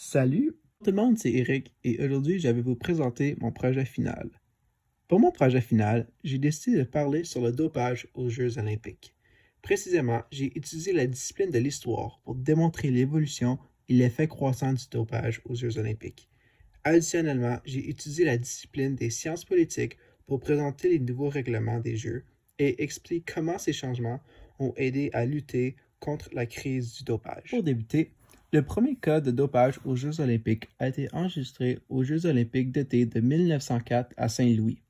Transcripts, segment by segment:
Salut, tout le monde, c'est Eric et aujourd'hui je vais vous présenter mon projet final. Pour mon projet final, j'ai décidé de parler sur le dopage aux Jeux olympiques. Précisément, j'ai utilisé la discipline de l'histoire pour démontrer l'évolution et l'effet croissant du dopage aux Jeux olympiques. Additionnellement, j'ai utilisé la discipline des sciences politiques pour présenter les nouveaux règlements des Jeux et expliquer comment ces changements ont aidé à lutter contre la crise du dopage. Pour débuter, le premier cas de dopage aux Jeux olympiques a été enregistré aux Jeux olympiques d'été de 1904 à Saint-Louis.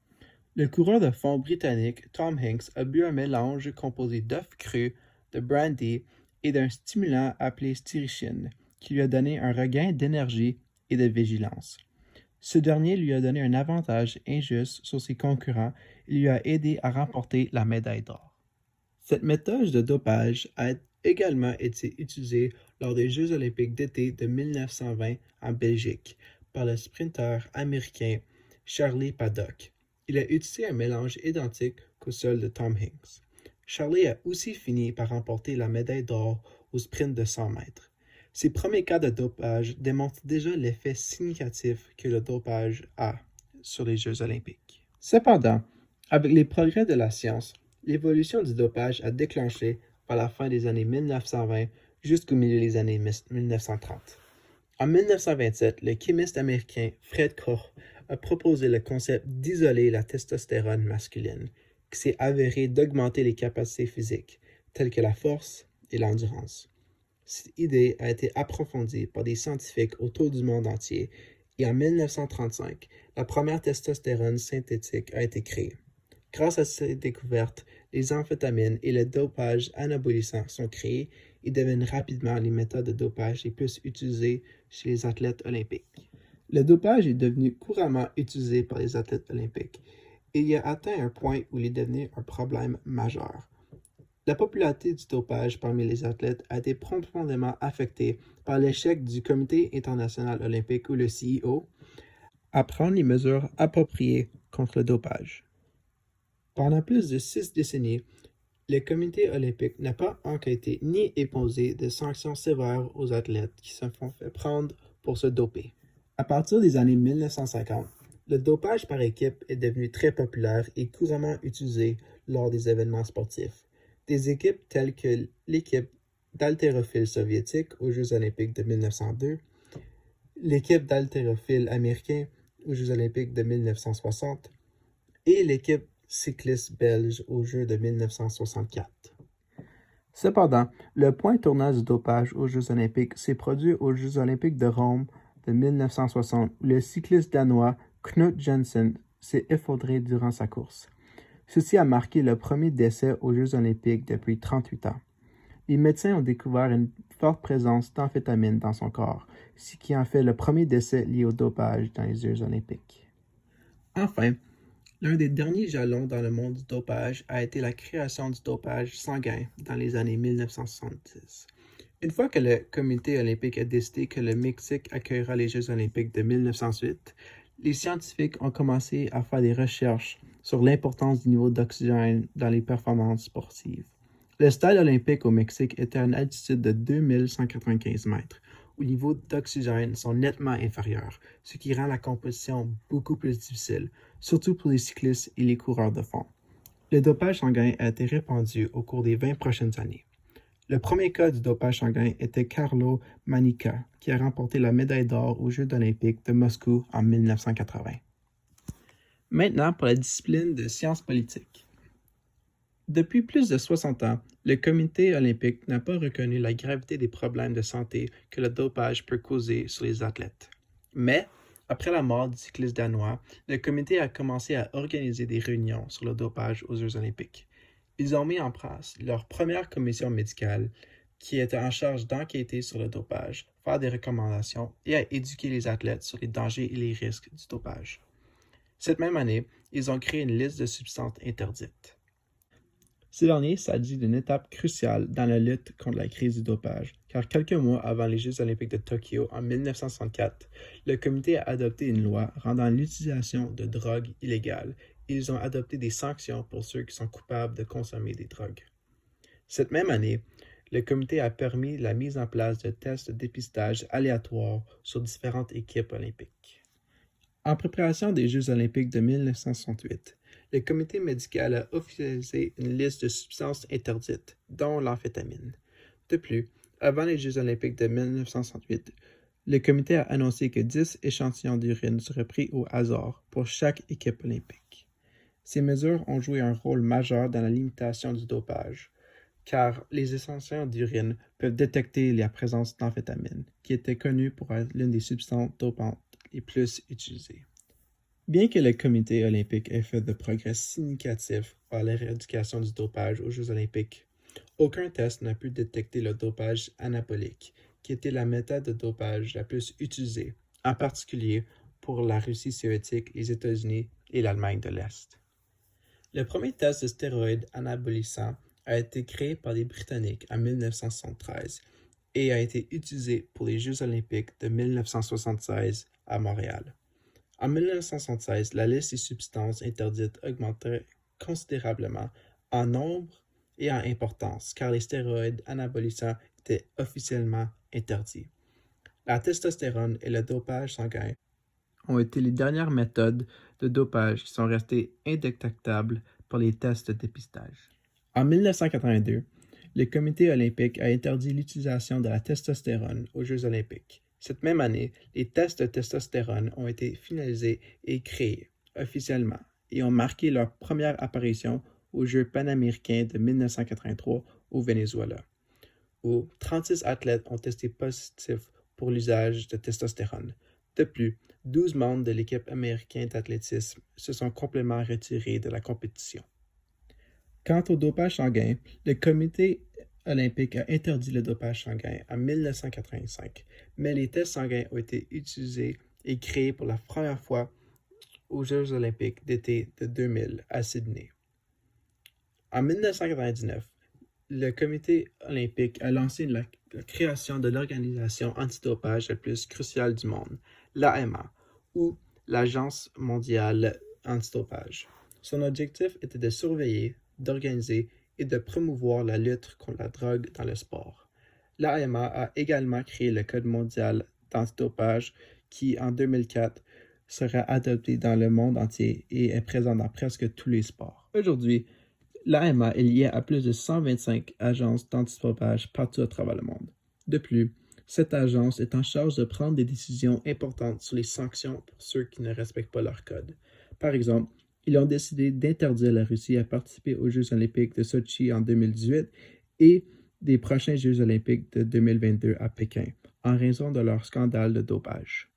Le coureur de fond britannique Tom Hanks a bu un mélange composé d'œufs crus, de brandy et d'un stimulant appelé styricine, qui lui a donné un regain d'énergie et de vigilance. Ce dernier lui a donné un avantage injuste sur ses concurrents et lui a aidé à remporter la médaille d'or. Cette méthode de dopage a également été utilisée lors des Jeux olympiques d'été de 1920 en Belgique par le sprinteur américain Charlie Paddock. Il a utilisé un mélange identique qu'au seul de Tom Hanks. Charlie a aussi fini par remporter la médaille d'or au sprint de 100 mètres. Ces premiers cas de dopage démontrent déjà l'effet significatif que le dopage a sur les Jeux olympiques. Cependant, avec les progrès de la science, l'évolution du dopage a déclenché par la fin des années 1920 jusqu'au milieu des années 1930. En 1927, le chimiste américain Fred Koch a proposé le concept d'isoler la testostérone masculine, qui s'est avéré d'augmenter les capacités physiques, telles que la force et l'endurance. Cette idée a été approfondie par des scientifiques autour du monde entier et en 1935, la première testostérone synthétique a été créée. Grâce à cette découverte, les amphétamines et le dopage anabolisant sont créés et deviennent rapidement les méthodes de dopage les plus utilisées chez les athlètes olympiques. Le dopage est devenu couramment utilisé par les athlètes olympiques et il a atteint un point où il est devenu un problème majeur. La popularité du dopage parmi les athlètes a été profondément affectée par l'échec du Comité international olympique ou le CIO à prendre les mesures appropriées contre le dopage. Pendant plus de 6 décennies, le Comité olympique n'a pas enquêté ni imposé de sanctions sévères aux athlètes qui se font fait prendre pour se doper. À partir des années 1950, le dopage par équipe est devenu très populaire et couramment utilisé lors des événements sportifs. Des équipes telles que l'équipe d'haltérophiles soviétiques aux Jeux olympiques de 1902, l'équipe d'haltérophiles américains aux Jeux olympiques de 1960 et l'équipe cycliste belge aux Jeux de 1964. Cependant, le point tournant du dopage aux Jeux olympiques s'est produit aux Jeux olympiques de Rome de 1960 où le cycliste danois Knut Jensen s'est effondré durant sa course. Ceci a marqué le premier décès aux Jeux olympiques depuis 38 ans. Les médecins ont découvert une forte présence d'amphétamines dans son corps, ce qui en fait le premier décès lié au dopage dans les Jeux olympiques. Enfin, l'un des derniers jalons dans le monde du dopage a été la création du dopage sanguin dans les années 1970. Une fois que le Comité olympique a décidé que le Mexique accueillera les Jeux olympiques de 1908, les scientifiques ont commencé à faire des recherches sur l'importance du niveau d'oxygène dans les performances sportives. Le stade olympique au Mexique était à une altitude de 2195 mètres, où les niveaux d'oxygène sont nettement inférieurs, ce qui rend la compétition beaucoup plus difficile, surtout pour les cyclistes et les coureurs de fond. Le dopage sanguin a été répandu au cours des 20 prochaines années. Le premier cas du dopage sanguin était Carlo Manica, qui a remporté la médaille d'or aux Jeux olympiques de Moscou en 1980. Maintenant pour la discipline de sciences politiques. Depuis plus de 60 ans, le Comité olympique n'a pas reconnu la gravité des problèmes de santé que le dopage peut causer sur les athlètes. Mais, après la mort du cycliste danois, le comité a commencé à organiser des réunions sur le dopage aux Jeux olympiques. Ils ont mis en place leur première commission médicale qui était en charge d'enquêter sur le dopage, faire des recommandations et à éduquer les athlètes sur les dangers et les risques du dopage. Cette même année, ils ont créé une liste de substances interdites. Ce dernier s'agit d'une étape cruciale dans la lutte contre la crise du dopage, car quelques mois avant les Jeux olympiques de Tokyo en 1964, le comité a adopté une loi rendant l'utilisation de drogues illégale et ils ont adopté des sanctions pour ceux qui sont coupables de consommer des drogues. Cette même année, le comité a permis la mise en place de tests de dépistage aléatoires sur différentes équipes olympiques. En préparation des Jeux olympiques de 1968, le comité médical a officialisé une liste de substances interdites, dont l'amphétamine. De plus, avant les Jeux olympiques de 1968, le comité a annoncé que 10 échantillons d'urine seraient pris au hasard pour chaque équipe olympique. Ces mesures ont joué un rôle majeur dans la limitation du dopage, car les échantillons d'urine peuvent détecter la présence d'amphétamine, qui était connue pour être l'une des substances dopantes les plus utilisées. Bien que le comité olympique ait fait de progrès significatifs vers l'éradication du dopage aux Jeux olympiques, aucun test n'a pu détecter le dopage anabolique, qui était la méthode de dopage la plus utilisée, en particulier pour la Russie soviétique, les États-Unis et l'Allemagne de l'Est. Le premier test de stéroïdes anabolisants a été créé par les Britanniques en 1973 et a été utilisé pour les Jeux olympiques de 1976 à Montréal. En 1976, la liste des substances interdites augmentait considérablement en nombre et en importance, car les stéroïdes anabolisants étaient officiellement interdits. La testostérone et le dopage sanguin ont été les dernières méthodes de dopage qui sont restées indétectables pour les tests de dépistage. En 1982, le comité olympique a interdit l'utilisation de la testostérone aux Jeux olympiques. Cette même année, les tests de testostérone ont été finalisés et créés officiellement et ont marqué leur première apparition aux Jeux panaméricains de 1983 au Venezuela, où 36 athlètes ont testé positifs pour l'usage de testostérone. De plus, 12 membres de l'équipe américaine d'athlétisme se sont complètement retirés de la compétition. Quant au dopage sanguin, le comité olympique a interdit le dopage sanguin en 1985, mais les tests sanguins ont été utilisés et créés pour la première fois aux Jeux olympiques d'été de 2000 à Sydney. En 1999, le comité olympique a lancé la création de l'organisation antidopage la plus cruciale du monde, l'AMA, ou l'Agence mondiale antidopage. Son objectif était de surveiller, d'organiser et de promouvoir la lutte contre la drogue dans le sport. L'AMA a également créé le Code mondial d'antidopage qui, en 2004, sera adopté dans le monde entier et est présent dans presque tous les sports. Aujourd'hui, l'AMA est liée à plus de 125 agences d'antidopage partout à travers le monde. De plus, cette agence est en charge de prendre des décisions importantes sur les sanctions pour ceux qui ne respectent pas leur code. Par exemple, ils ont décidé d'interdire la Russie à participer aux Jeux olympiques de Sochi en 2018 et des prochains Jeux olympiques de 2022 à Pékin, en raison de leur scandale de dopage.